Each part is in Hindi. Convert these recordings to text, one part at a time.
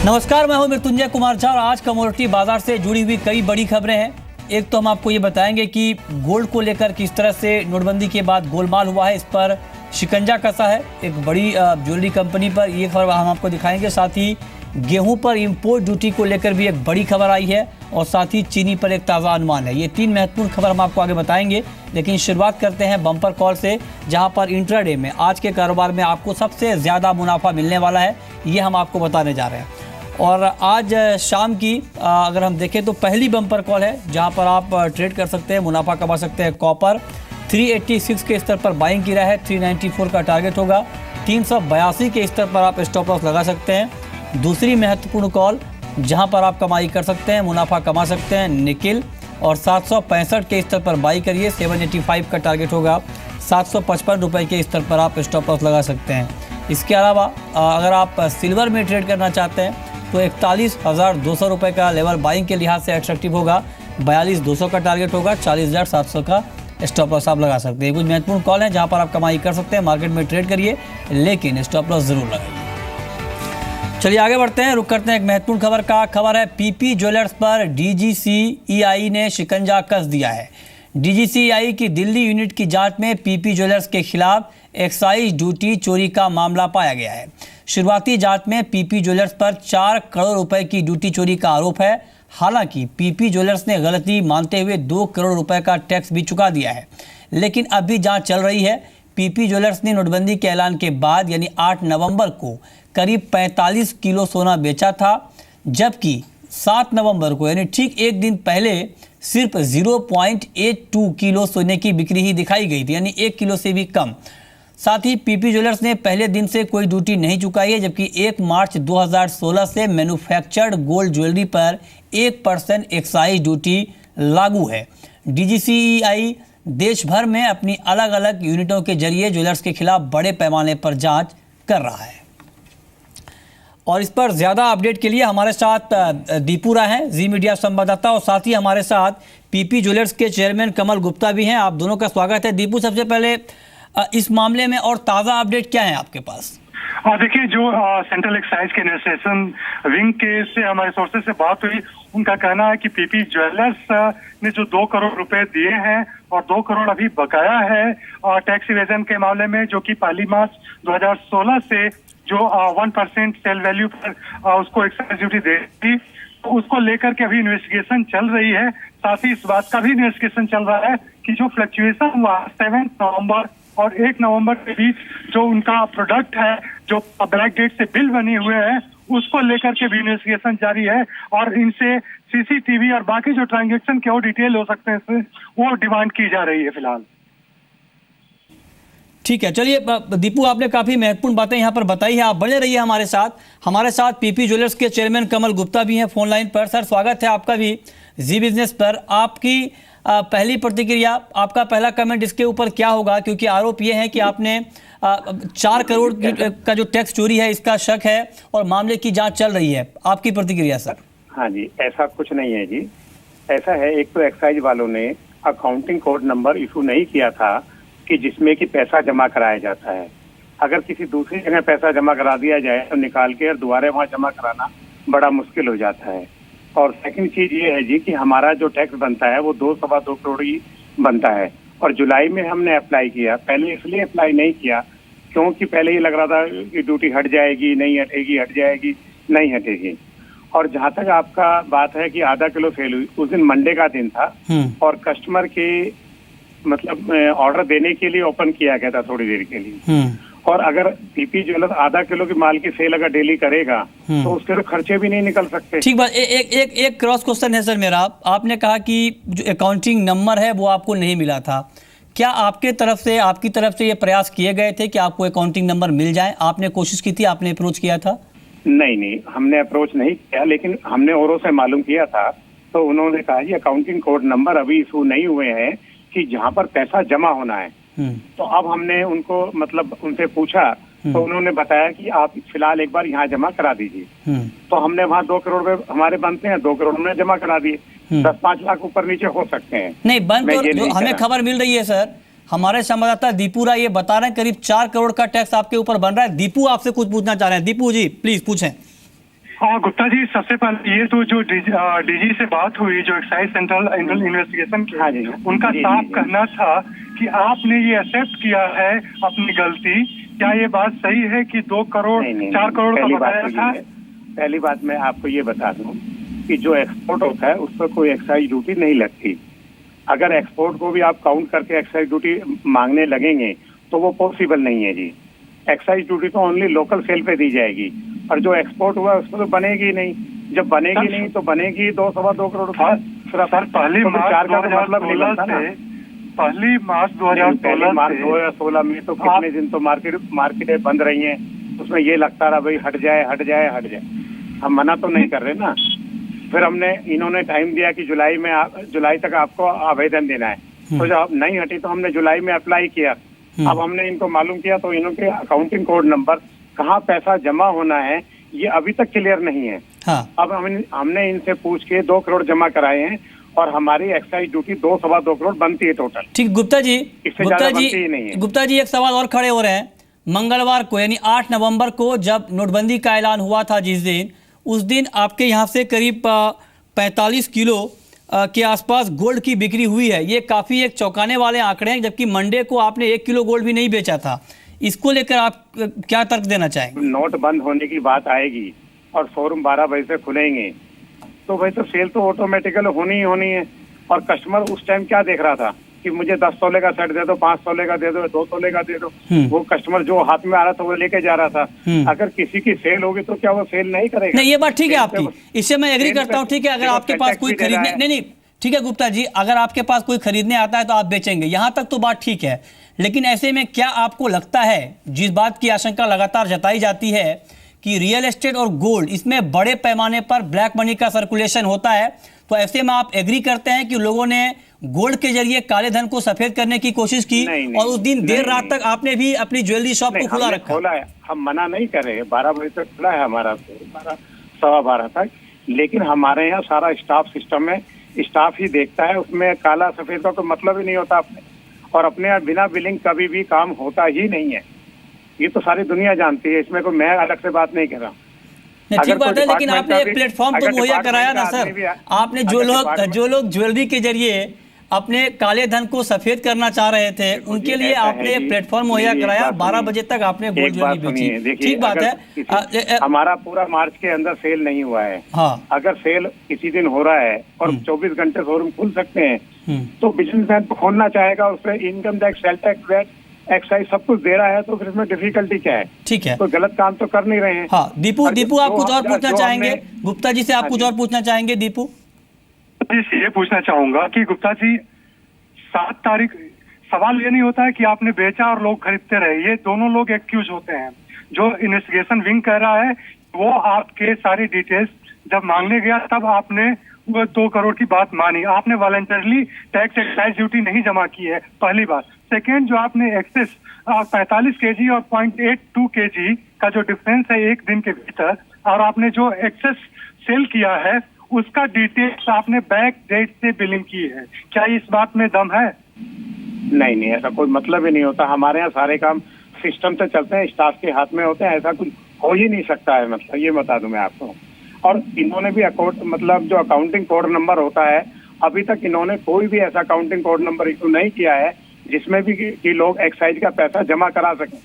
नमस्कार, मैं हूं मृत्युंजय कुमार झा और आज कमोडिटी बाजार से जुड़ी हुई कई बड़ी खबरें हैं। एक तो हम आपको ये बताएंगे कि गोल्ड को लेकर किस तरह से नोटबंदी के बाद गोलमाल हुआ है, इस पर शिकंजा कसा है एक बड़ी ज्वेलरी कंपनी पर, ये खबर हम आपको दिखाएंगे। साथ ही गेहूं पर इंपोर्ट ड्यूटी को लेकर भी एक बड़ी खबर आई है और साथ ही चीनी पर एक ताज़ा अनुमान है। ये तीन महत्वपूर्ण खबर हम आपको आगे बताएंगे, लेकिन शुरुआत करते हैं बम्पर कॉल से, जहां पर इंट्राडे में आज के कारोबार में आपको सबसे ज़्यादा मुनाफा मिलने वाला है, ये हम आपको बताने जा रहे हैं। और आज शाम की अगर हम देखें तो पहली बम्पर कॉल है जहां पर आप ट्रेड कर सकते हैं, मुनाफा कमा सकते हैं। कॉपर 386 के स्तर पर बाइंग की रहा है, 394 का टारगेट होगा। 382 के स्तर पर आप स्टॉप लॉस लगा सकते हैं। दूसरी महत्वपूर्ण कॉल जहां पर आप कमाई कर सकते हैं, मुनाफा कमा सकते हैं, निकिल, और 765 के स्तर पर बाई करिए, 785 का टारगेट होगा। 755 रुपये के स्तर पर आप स्टॉप लॉस लगा सकते हैं। इसके अलावा अगर आप सिल्वर में ट्रेड करना चाहते हैं तो 41,200 रुपये का लेवल बाइंग के लिहाज से एट्रैक्टिव होगा। 42,200 का टारगेट होगा, 40,700 का स्टॉप लॉस आप लगा सकते हैं। कुछ महत्वपूर्ण कॉल है जहां पर आप कमाई कर सकते हैं, मार्केट में ट्रेड करिए, लेकिन स्टॉप लॉस जरूर लगाइए। चलिए आगे बढ़ते हैं, रुक करते हैं एक महत्वपूर्ण खबर का। खबर है पीपी ज्वेलर्स पर डीजीसीईआई ने शिकंजा कस दिया है। डीजीसीईआई की दिल्ली यूनिट की जांच में पीपी ज्वेलर्स के खिलाफ एक्साइज ड्यूटी चोरी का मामला पाया गया है। शुरुआती जांच में पीपी ज्वेलर्स पर 4 करोड़ रुपए की ड्यूटी चोरी का आरोप है। हालांकि पीपी ज्वेलर्स ने गलती मानते हुए 2 करोड़ रुपए का टैक्स भी चुका दिया है, लेकिन अभी जांच चल रही है। पीपी ज्वेलर्स ने नोटबंदी के ऐलान के बाद यानी 8 नवंबर को करीब 45 किलो सोना बेचा था, जबकि 7 नवंबर को यानी ठीक एक दिन पहले सिर्फ 0.82 किलो सोने की बिक्री ही दिखाई गई थी, यानी 1 किलो से भी कम। साथ ही पीपी ज्वेलर्स ने पहले दिन से कोई ड्यूटी नहीं चुकाई है, जबकि 1 मार्च 2016 से मैन्युफैक्चर्ड गोल्ड ज्वेलरी पर 1% एक्साइज ड्यूटी लागू है। डीजीसीईआई देश भर में अपनी अलग अलग यूनिटों के जरिए ज्वेलर्स के खिलाफ बड़े पैमाने पर जांच कर रहा है। और इस पर ज़्यादा अपडेट के लिए हमारे साथ दीपू राय हैं, जी मीडिया संवाददाता, और साथ ही हमारे साथ पीपी ज्वेलर्स के चेयरमैन कमल गुप्ता भी हैं। आप दोनों का स्वागत है। दीपू, सबसे पहले इस मामले में और ताज़ा अपडेट क्या है आपके पास? देखिए, जो सेंट्रल एक्साइज के एडमिनिस्ट्रेशन विंग के से हमारे सोर्सेज से बात हुई, उनका कहना है कि पीपी ज्वेलर्स ने जो 2 करोड़ रुपए दिए हैं और 2 करोड़ अभी बकाया है टैक्स इवेजन के मामले में, जो कि 1 मार्च 2016 से जो 1% सेल वैल्यू पर उसको एक्साइज ड्यूटी दे थी, तो उसको लेकर के अभी इन्वेस्टिगेशन चल रही है। साथ ही इस बात का भी इन्वेस्टिगेशन चल रहा है कि जो फ्लक्चुएशन हुआ 7 नवंबर और 1 नवंबर के बीच जो उनका प्रोडक्ट है, जो ब्लैक डेट से बिल बने हुए हैं, उसको लेकर के भी इन्वेस्टिगेशन जारी है। और इनसे सीसीटीवी और बाकी जो ट्रांजैक्शन के और डिटेल हो सकते हैं वो डिमांड की जा रही है फिलहाल। ठीक है, चलिए दीपू, आपने काफ़ी महत्वपूर्ण बातें यहाँ पर बताई है। आप बने रहिए हमारे साथ। हमारे साथ पीपी ज्वेलर्स के चेयरमैन कमल गुप्ता भी हैं फोन लाइन पर। सर, स्वागत है आपका भी जी बिजनेस पर। आपकी पहली प्रतिक्रिया, आपका पहला कमेंट इसके ऊपर क्या होगा, क्योंकि आरोप ये है कि आपने 4 करोड़ का जो टैक्स चोरी है इसका शक है और मामले की जांच चल रही है। आपकी प्रतिक्रिया सर? हाँ जी, ऐसा कुछ नहीं है जी। ऐसा है, एक तो एक्साइज वालों ने अकाउंटिंग कोड नंबर इशू नहीं किया था कि जिसमें कि पैसा जमा कराया जाता है। अगर किसी दूसरी जगह पैसा जमा करा दिया जाए तो निकाल के और दोबारा वहाँ जमा कराना बड़ा मुश्किल हो जाता है। और सेकंड चीज ये है जी कि हमारा जो टैक्स बनता है वो 2-2.25 करोड़ ही बनता है, और जुलाई में हमने अप्लाई किया। पहले इसलिए अप्लाई नहीं किया क्योंकि पहले ये लग रहा था कि ड्यूटी हट जाएगी, नहीं हटेगी, हट जाएगी, नहीं हटेगी। और जहाँ तक आपका बात है कि आधा किलो सेल हुई, उस दिन मंडे का दिन था और कस्टमर के मतलब ऑर्डर देने के लिए ओपन किया गया था थोड़ी देर के लिए। और अगर पीपी ज्वेलर्स आधा किलो की माल की सेल अगर डेली करेगा तो उसके तो खर्चे भी नहीं निकल सकते। ठीक बात। एक क्रॉस क्वेश्चन है सर मेरा। आपने कहा कि जो अकाउंटिंग नंबर है वो आपको नहीं मिला था। क्या आपकी तरफ से ये प्रयास किए गए थे कि आपको अकाउंटिंग नंबर मिल जाए? आपने कोशिश की थी, आपने अप्रोच किया था? नहीं, हमने अप्रोच नहीं किया, लेकिन हमने औरों से मालूम किया था तो उन्होंने कहा जी अकाउंटिंग कोड नंबर अभी इशू नहीं हुए हैं कि जहाँ पर पैसा जमा होना है। तो अब हमने उनको मतलब उनसे पूछा तो उन्होंने बताया कि आप फिलहाल एक बार यहाँ जमा करा दीजिए। तो हमने वहाँ 2 करोड़ रुपए हमारे बनते हैं, 2 करोड़ में जमा करा दिए। 10-5 लाख ऊपर नीचे हो सकते हैं। नहीं बंद, जो हमें खबर मिल रही है सर, हमारे संवाददाता दीपू राय ये बता रहे हैं करीब 4 करोड़ का टैक्स आपके ऊपर बन रहा है। दीपू आपसे कुछ पूछना चाह रहे हैं। दीपू जी प्लीज पूछें। हाँ गुप्ता जी, सबसे पहले ये तो जो डीजी से बात हुई, जो एक्साइज सेंट्रल इन्वेस्टिगेशन की, हाँ जी, उनका जी, साफ जी, जी। कहना था कि आपने ये एक्सेप्ट किया है अपनी गलती। क्या ये बात सही है कि 2 करोड़ नहीं, 4 करोड़ का पहली बात बकाया तो था? ये है, पहली बात मैं आपको ये बता दूं कि जो एक्सपोर्ट होता है उस पर कोई एक्साइज ड्यूटी नहीं लगती। अगर एक्सपोर्ट को भी आप काउंट करके एक्साइज ड्यूटी मांगने लगेंगे तो वो पॉसिबल नहीं है जी। एक्साइज ड्यूटी तो ओनली लोकल सेल पे दी जाएगी, और जो एक्सपोर्ट हुआ उस पर तो बनेगी ही नहीं। जब बनेगी नहीं तो बनेगी 2-2.25 करोड़ रुपए। सर, पहली मार्च 2016 में तो कितने दिन तो मार्केटें बंद रही हैं, उसमें ये लगता रहा भाई हट जाए। हम मना तो नहीं कर रहे ना। फिर इन्होंने टाइम दिया कि जुलाई तक आपको आवेदन देना है, तो जब नहीं हटी तो हमने जुलाई में अप्लाई किया। अब हमने इनको मालूम किया तो इनके अकाउंटिंग कोड नंबर कहाँ पैसा जमा होना है ये अभी तक क्लियर नहीं है। हाँ। अब हमने इनसे पूछ के 2 करोड़ जमा कराए हैं, और हमारी एक्साइज ड्यूटी 2-2.25 करोड़ बनती है टोटल। ठीक, गुप्ता जी, नहीं है। गुप्ता जी एक सवाल और खड़े हो रहे हैं। मंगलवार को यानी 8 नवंबर को जब नोटबंदी का ऐलान हुआ था, जिस दिन, उस दिन आपके यहाँ से करीब 45 किलो के आसपास गोल्ड की बिक्री हुई है। ये काफ़ी एक चौंकाने वाले आंकड़े हैं, जबकि मंडे को आपने 1 किलो गोल्ड भी नहीं बेचा था। इसको लेकर आप क्या तर्क देना चाहेंगे? नोट बंद होने की बात आएगी और शोरूम 12 बजे से खुलेंगे तो भाई तो सेल तो ऑटोमेटिकल होनी ही होनी है। और कस्टमर उस टाइम क्या देख रहा था कि मुझे 10 तोले का सेट दे दो, 5 तोले का दे दो, 2 तोले का दे दो। वो कस्टमर जो हाथ में आ रहा था वो लेके जा रहा था। अगर किसी की सेल होगी तो क्या वो सेल नहीं करेगा? नहीं, ये बात ठीक है आपकी, इससे मैं एग्री करता हूँ। ठीक है, अगर आपके पास कोई खरीदने नहीं, ठीक है गुप्ता जी, अगर आपके पास कोई खरीदने आता है तो आप बेचेंगे, यहाँ तक तो बात ठीक है। लेकिन ऐसे में क्या आपको लगता है, जिस बात की आशंका लगातार जताई जाती है कि रियल एस्टेट और गोल्ड, इसमें बड़े पैमाने पर ब्लैक मनी का सर्कुलेशन होता है, तो ऐसे में आप एग्री करते हैं कि लोगों ने गोल्ड के जरिए काले धन को सफेद करने की कोशिश की? और उस दिन देर रात तक आपने भी अपनी ज्वेलरी शॉप को खुला रखा? खोला है, हम मना नहीं कर रहे। 12 बजे तक खुला है हमारा, 12:15 तक। लेकिन हमारे यहाँ सारा स्टाफ सिस्टम है, स्टाफ ही देखता है, उसमें काला सफेद का कोई मतलब ही नहीं होता अपने। और अपने यहाँ बिना बिलिंग कभी भी काम होता ही नहीं है, ये तो सारी दुनिया जानती है। इसमें कोई मैं अलग से बात नहीं कर रहा। ठीक बात है, लेकिन आपने एक प्लेटफॉर्म तो मुहैया कराया ना सर। आपने जो लोग ज्वेलरी के जरिए अपने काले धन को सफेद करना चाह रहे थे, उनके लिए आपने एक प्लेटफॉर्म मुहैया कराया। 12 बजे तक आपने गोल्ड ज्वेलरी बेची। ठीक बात है, हमारा पूरा मार्च के अंदर सेल नहीं हुआ है। हाँ। अगर सेल किसी दिन हो रहा है और 24 घंटे शोरूम खुल सकते हैं, तो बिजनेसमैन को खोलना चाहेगा, उस पर income tax, sale tax, VAT, excise सब कुछ दे रहा है, तो फिर इसमें डिफिकल्टी क्या है? ठीक है, तो गलत काम तो कर नहीं रहे हैं। हाँ, दीपू आप कुछ और पूछना चाहेंगे? गुप्ता जी से आप कुछ और पूछना चाहेंगे? दीपू जी, ये पूछना चाहूंगा कि गुप्ता जी, 7 तारीख, सवाल ये नहीं होता है कि आपने बेचा और लोग खरीदते रहे, ये दोनों लोग एक्यूज होते हैं। जो इन्वेस्टिगेशन विंग कह रहा है वो आपके सारी डिटेल्स जब मांगने गया तब आपने वो 2 करोड़ की बात मानी। आपने वॉलंटरली टैक्स एक्साइज ड्यूटी नहीं जमा की है, पहली बात। सेकेंड, जो आपने एक्सेस 45 केजी और 0.82 केजी का जो डिफरेंस है एक दिन के भीतर, और आपने जो एक्सेस सेल किया है उसका डिटेल्स आपने बैक डेट से बिलिंग की है, क्या इस बात में दम है? नहीं, ऐसा कोई मतलब ही नहीं होता। हमारे यहाँ सारे काम सिस्टम से चलते हैं, स्टाफ के हाथ में होते हैं, ऐसा कुछ हो ही नहीं सकता है। मतलब ये बता दूं मैं आपको। और इन्होंने भी मतलब जो अकाउंटिंग कोड नंबर होता है, अभी तक इन्होंने कोई भी ऐसा अकाउंटिंग कोड नंबर इशू नहीं किया है जिसमें भी कि लोग एक्साइज का पैसा जमा करा सकें।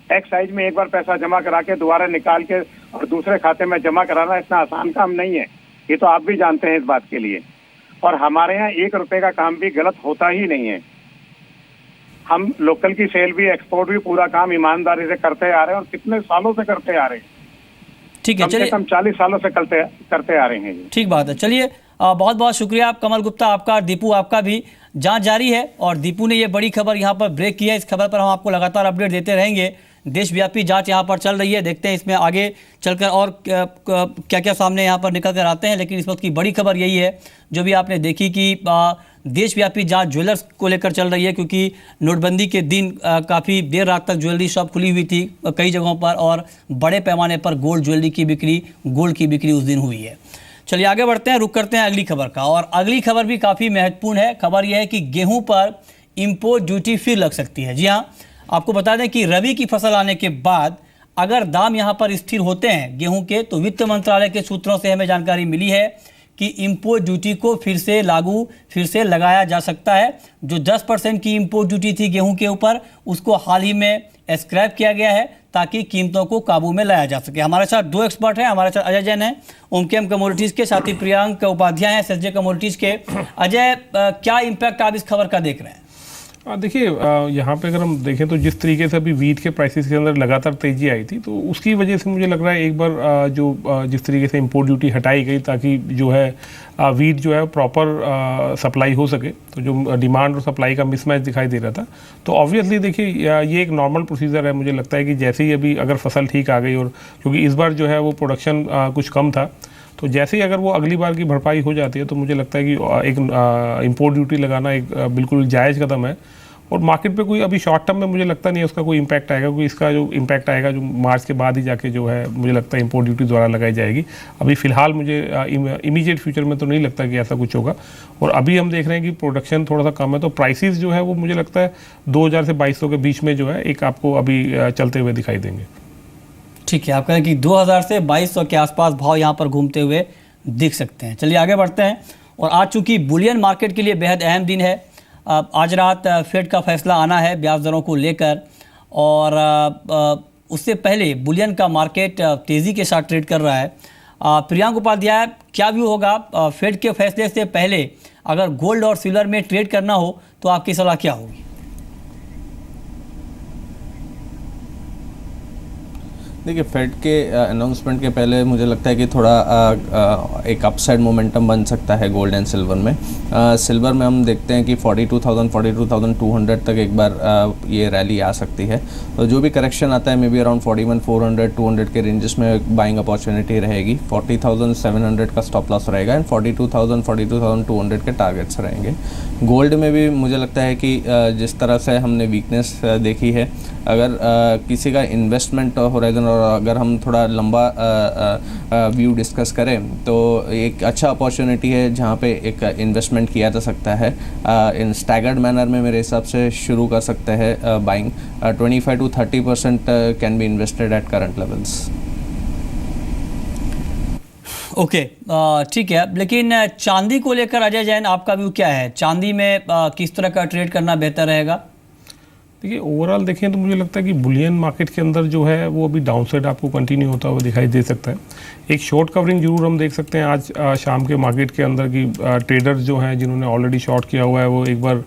एक्साइज में एक बार पैसा जमा करा के दोबारा निकाल के और दूसरे खाते में जमा कराना इतना आसान काम नहीं है, ये तो आप भी जानते हैं इस बात के लिए। और हमारे यहाँ 1 रुपए का काम भी गलत होता ही नहीं है। हम लोकल की सेल भी, एक्सपोर्ट भी, पूरा काम ईमानदारी से करते आ रहे हैं, और कितने सालों से करते आ रहे हैं। ठीक है, चलिए, कम 40 सालों से करते आ रहे हैं। ठीक बात है, चलिए बहुत बहुत शुक्रिया आप कमल गुप्ता, आपका, दीपू आपका भी। जांच जारी है और दीपू ने ये बड़ी खबर यहाँ पर ब्रेक की है। इस खबर पर हम आपको लगातार अपडेट देते रहेंगे। देशव्यापी जांच यहाँ पर चल रही है, देखते हैं इसमें आगे चलकर और क्या क्या सामने यहाँ पर निकल कर आते हैं। लेकिन इस वक्त की बड़ी खबर यही है जो भी आपने देखी कि देशव्यापी जांच ज्वेलर्स को लेकर चल रही है, क्योंकि नोटबंदी के दिन काफ़ी देर रात तक ज्वेलरी शॉप खुली हुई थी कई जगहों पर, और बड़े पैमाने पर गोल्ड की बिक्री उस दिन हुई है। चलिए आगे बढ़ते हैं, रुक करते हैं अगली खबर का। और अगली खबर भी काफ़ी महत्वपूर्ण है। खबर यह है कि गेहूं पर इंपोर्ट ड्यूटी फिर लग सकती है। जी हाँ, आपको बता दें कि रबी की फसल आने के बाद अगर दाम यहाँ पर स्थिर होते हैं गेहूं के, तो वित्त मंत्रालय के सूत्रों से हमें जानकारी मिली है कि इंपोर्ट ड्यूटी को फिर से लगाया जा सकता है। जो 10% की इंपोर्ट ड्यूटी थी गेहूं के ऊपर, उसको हाल ही में स्क्रैप किया गया है ताकि कीमतों को काबू में लाया जा सके। हमारे साथ दो एक्सपर्ट हैं, हमारे साथ अजय जैन हैं ओमकेम कमोडिटीज के, साथ ही प्रियांक उपाध्याय हैं एसजे कमोडिटीज के। अजय, क्या इम्पैक्ट आप इस खबर का देख रहे हैं? देखिए, यहाँ पे अगर हम देखें तो जिस तरीके से अभी वीट के प्राइसेस के अंदर लगातार तेजी आई थी, तो उसकी वजह से मुझे लग रहा है एक बार जिस तरीके से इंपोर्ट ड्यूटी हटाई गई ताकि जो है वीट जो है प्रॉपर सप्लाई हो सके, तो जो डिमांड और सप्लाई का मिसमैच दिखाई दे रहा था, तो ऑब्वियसली देखिए ये एक नॉर्मल प्रोसीजर है। मुझे लगता है कि जैसे ही अभी अगर फसल ठीक आ गई, और क्योंकि इस बार जो है वो प्रोडक्शन कुछ कम था, तो जैसे ही अगर वो अगली बार की भरपाई हो जाती है, तो मुझे लगता है कि एक इंपोर्ट ड्यूटी लगाना एक बिल्कुल जायज़ कदम है। और मार्केट पे कोई अभी शॉर्ट टर्म में मुझे लगता नहीं है उसका कोई इम्पैक्ट आएगा, क्योंकि इसका जो इम्पैक्ट आएगा जो मार्च के बाद ही जाके जो है मुझे लगता है इंपोर्ट ड्यूटी द्वारा लगाई जाएगी। अभी फिलहाल मुझे इमीडिएट फ्यूचर में तो नहीं लगता कि ऐसा कुछ होगा। और अभी हम देख रहे हैं कि प्रोडक्शन थोड़ा सा कम है, तो प्राइसेस जो है वो मुझे लगता है 2000 से 2200 के बीच में जो है एक आपको अभी चलते हुए दिखाई देंगे। ठीक है, आप कहें कि 2000 से 2200 के आसपास भाव यहाँ पर घूमते हुए दिख सकते हैं। चलिए आगे बढ़ते हैं। और आज चूंकि बुलियन मार्केट के लिए बेहद अहम दिन है, आज रात फेड का फैसला आना है ब्याज दरों को लेकर, और उससे पहले बुलियन का मार्केट तेज़ी के साथ ट्रेड कर रहा है। प्रियांक उपाध्याय, क्या व्यू होगा फेड के फैसले से पहले अगर गोल्ड और सिल्वर में ट्रेड करना हो तो आपकी सलाह क्या होगी? देखिए, फेड के अनाउंसमेंट के पहले मुझे लगता है कि थोड़ा एक अपसाइड मोमेंटम बन सकता है गोल्ड एंड सिल्वर में। सिल्वर में हम देखते हैं कि 42,000 42,200 तक एक बार ये रैली आ सकती है। तो जो भी करेक्शन आता है मे बी अराउंड 41,400 200 के रेंजेस में बाइंग अपॉर्चुनिटी रहेगी। 40,700 का स्टॉप लॉस रहेगा एंड 42,000 42,200 के टारगेट्स रहेंगे। गोल्ड में भी मुझे लगता है कि जिस तरह से हमने वीकनेस देखी है, अगर किसी का इन्वेस्टमेंट होराइजन और अगर हम थोड़ा लंबा व्यू डिस्कस करें, तो एक अच्छा अपॉर्चुनिटी है जहाँ पे एक इन्वेस्टमेंट किया जा सकता है। इन स्टैगर्ड मैनर में मेरे हिसाब से शुरू कर सकते हैं buying. 25 to 30% can be invested at current levels. Okay, ठीक है। लेकिन चांदी को लेकर अजय जैन, आपका व्यू क्या है? चांदी में किस तरह का ट्रेड करना बेहतर रहेगा? देखिए, ओवरऑल देखें तो मुझे लगता है कि बुलियन मार्केट के अंदर जो है वो अभी डाउनसाइड आपको कंटिन्यू होता हुआ दिखाई दे सकता है। एक शॉर्ट कवरिंग जरूर हम देख सकते हैं आज शाम के मार्केट के अंदर की ट्रेडर्स जो हैं जिन्होंने ऑलरेडी शॉर्ट किया हुआ है, वो एक बार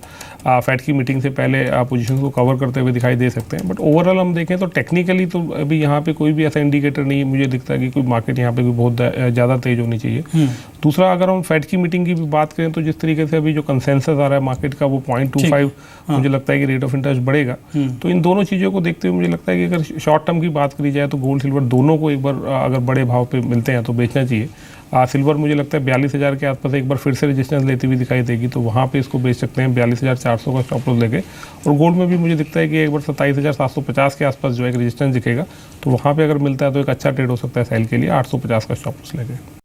फेड की मीटिंग से पहले पोजीशन को कवर करते हुए दिखाई दे सकते हैं। बट ओवरऑल हम देखें तो टेक्निकली तो अभी यहाँ पे कोई भी ऐसा इंडिकेटर नहीं मुझे दिखता है कि कोई मार्केट यहाँ पे भी बहुत ज़्यादा तेज होनी चाहिए। दूसरा, अगर हम फेड की मीटिंग की भी बात करें तो जिस तरीके से अभी जो कंसेंसस आ रहा है मार्केट का वो 0.25 मुझे लगता है कि रेट ऑफ इंटरेस्ट बढ़ेगा। तो इन दोनों चीज़ों को देखते हुए मुझे लगता है कि अगर शॉर्ट टर्म की बात करी जाए तो गोल्ड सिल्वर दोनों को एक बार अगर बड़े भाव पे मिलते हैं तो बेचना चाहिए। सिल्वर मुझे लगता है 42,000 के आसपास एक बार फिर से रेजिस्टेंस लेती हुई दिखाई देगी, तो वहाँ पे इसको बेच सकते हैं 42,400 का स्टॉप लॉस लेके। और गोल्ड में भी मुझे दिखता है कि एक बार 27,750 के आसपास जो एक रेजिस्टेंस दिखेगा, तो वहाँ पे अगर मिलता है तो एक अच्छा ट्रेड हो सकता है सेल के लिए 850 का स्टॉप लॉस लेके।